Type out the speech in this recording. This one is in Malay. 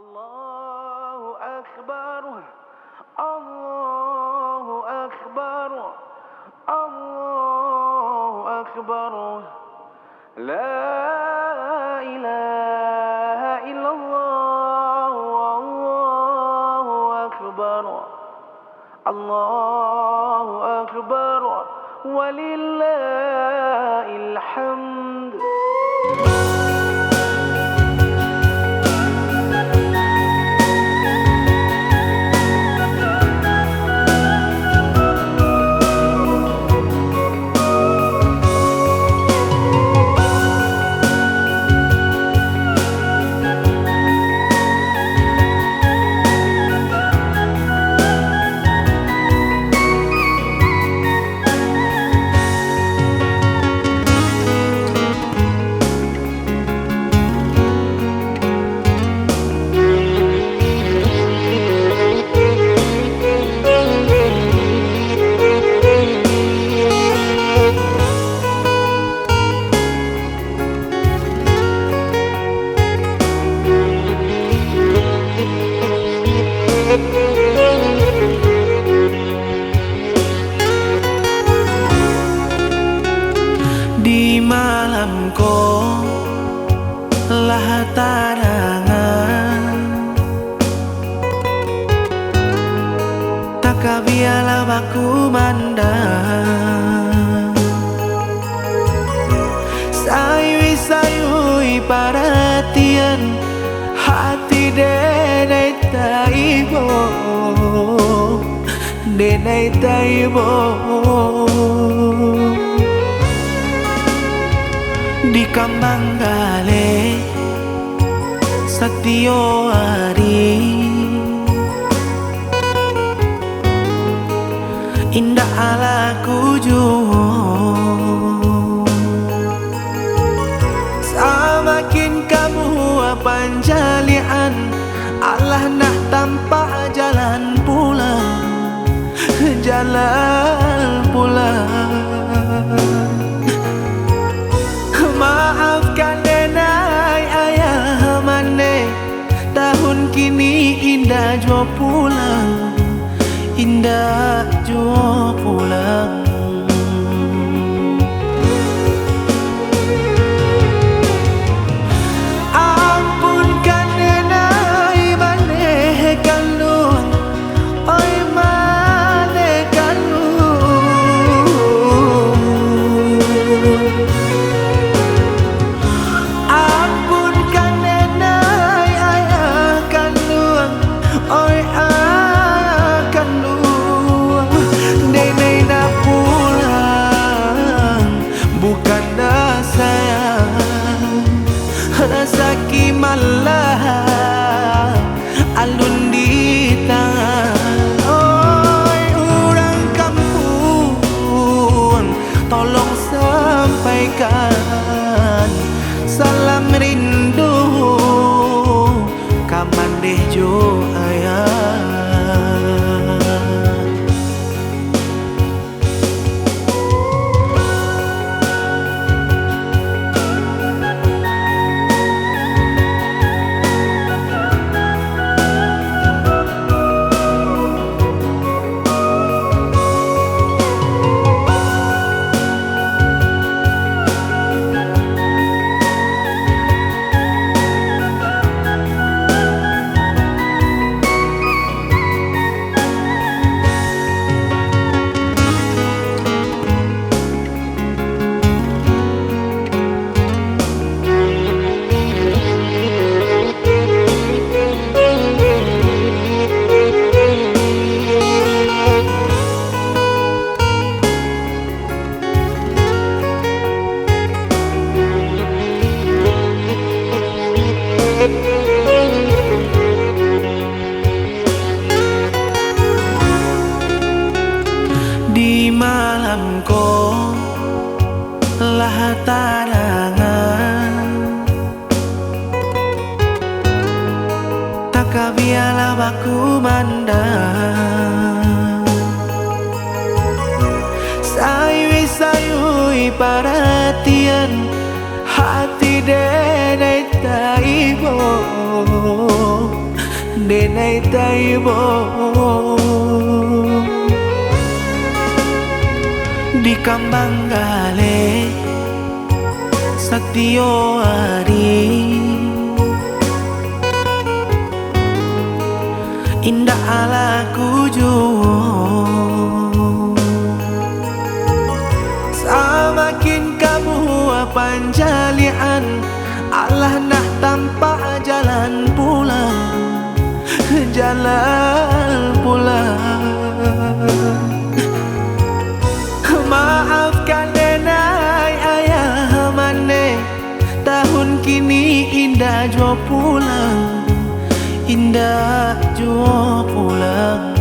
الله أكبر. الله أكبر. الله أكبر. لا إله إلا الله والله أكبر. الله أكبر ولله الحمد. Di malamku lah tarangan, tak kabiala baku mandang. Sayui perhatian hati denai taibo, denai taibo. Di kambang gale satio hari, indah ala kujuh. Semakin kamu panjalian, Allah nak tampak jalan pulang, jalan pulang. Maafkan denai ayah mane, tahun kini indah jua pulang, indah jua pulang. Ampunkan denai mane kalung, oi mane kalung. Bukan dah sayang, rasa kimalah alun di tangan. Oi orang kampung, tolong sampaikan salam rindu kamandeh jo ayah. Di malamku lah tarangan, tak kabiala baku mandang. Sayui perhatian hati denai taibo, denai taibo di kambang gale satio hari indah ala kuju samakin kamu panjalian Allah nak tampak jalan pulang maafkan denai ayah mane tahun kini indah jua pulang